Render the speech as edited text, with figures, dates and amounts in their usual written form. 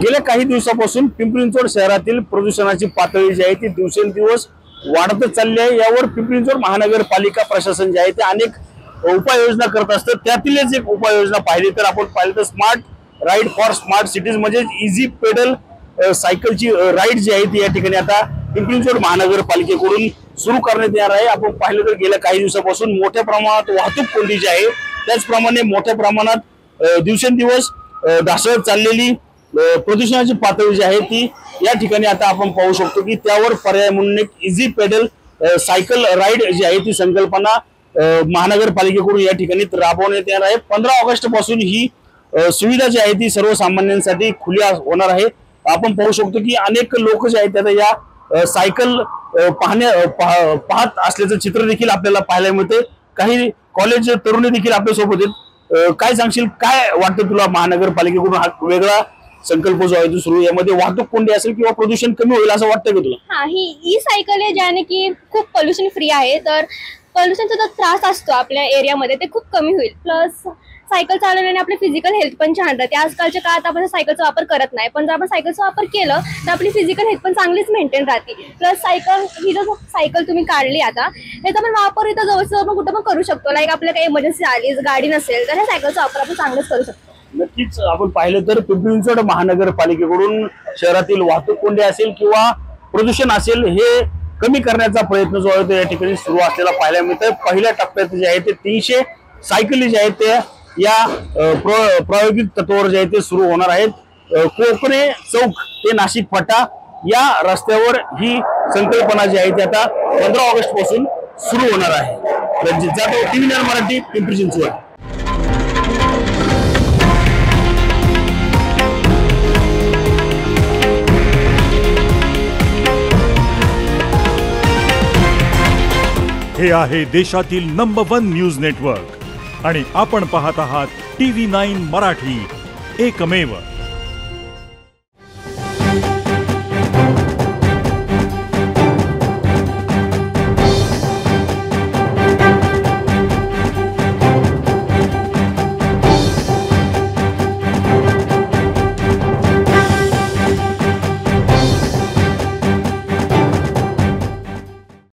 गेल्या काही दिवसापासून पिंपरी चिंचवड शहरातील प्रदूषणाची पातळी जी आहे ती दिवसेंदिवस वाढतच चालली आहे। यावर पिंपरी चिंचवड महानगरपालिका प्रशासन जे आहे ते अनेक उपाययोजना करत असतं। त्यातीलच एक उपाययोजना पाहिली तर आपण पाहिलं तर smart ride for smart cities म्हणजे इझी पेडल सायकलची राईड जी आहे ती या ठिकाणी आता पिंपरी चिंचवड महानगरपालिकेकडून सुरू करण्यात येणार आहे। आपण पाहिलं तर गेल्या काही दिवसापासून मोठ्या प्रमाणात वाहतूक कोंडी जी आहे त्याचप्रमाणे मोठ्या प्रमाणात दिवसेंदिवस ढासळत चाललेली प्रदूषणाची पातळी जी आहे ती या ठिकाणी आता आपण पाहू शकतो की त्यावर पर्याय म्हणून एक इझी पेडल सायकल राईड जी आहे ती संकल्पना महानगरपालिकेकडून या ठिकाणी राबवण्यात येणार आहे। 15 ऑगस्ट पासून ही सुविधा जी आहे ती सर्वसामान्यांसाठी खुली होणार आहे। आपण पाहू शकतो की अनेक लोक जे आहेत आता या सायकल पाहत असल्याचं चित्र देखील आपल्याला पाहायला मिळते। काही कॉलेज तरुणी देखील आपल्या सोबत आहेत। काय सांगशील, काय वाटतं तुला महानगरपालिकेकडून हा वेगळा संकल्प जो आहे तो सुरू, यामध्ये वाहतूक कोंडी असेल किंवा प्रदूषण कमी होईल असं वाटतं का तुला? हा, ही ई सायकल आहे ज्याने की खूप पोल्युशन फ्री आहे, तर पोल्युशनचा जो त्रास असतो आपल्या एरियामध्ये ते खूप कमी होईल। प्लस सायकल चालवल्याने आपली फिजिकल हेल्थ पण छान राहते। आजकालच्या काळात आपण सायकलचा वापर करत नाही, पण जर आपण सायकलचा वापर केला तर आपली फिजिकल हेल्थ पण चांगलीच मेंटेन राहते। प्लस सायकल ही जो सायकल तुम्ही काढली आता त्याचा आपण वापर इथं जवळचं आपण कुठं पण करू शकतो। लाईक आपल्याला काही इमर्जन्सी आली, गाडी नसेल तर ह्या सायकलचा वापर आपण चांगलंच करू शकतो। नक्कीच आपण पाहिलं तर पिंपरी चिंचवड महानगरपालिकेकडून शहरातील वाहतूक कोंडी असेल किंवा प्रदूषण असेल हे कमी करण्याचा प्रयत्न जो आहे तो या ठिकाणी सुरू असलेला पाहायला मिळतोय। पहिल्या टप्प्यात जे आहे ते 300 सायकली जे आहेत ते या प्रायोगिक तत्वावर जे आहे ते सुरू होणार आहेत। कोकणे चौक ते नाशिक फाटा या रस्त्यावर ही संकल्पना जी आहे ती आता 15 ऑगस्ट पासून सुरू होणार आहे। रणजित जाधव, TV9 मराठी, पिंपरी चिंचवड। हे आहे देशातील नंबर 1 न्यूज नेटवर्क आणि आपण पाहत आहात TV9 मराठी, एकमेव।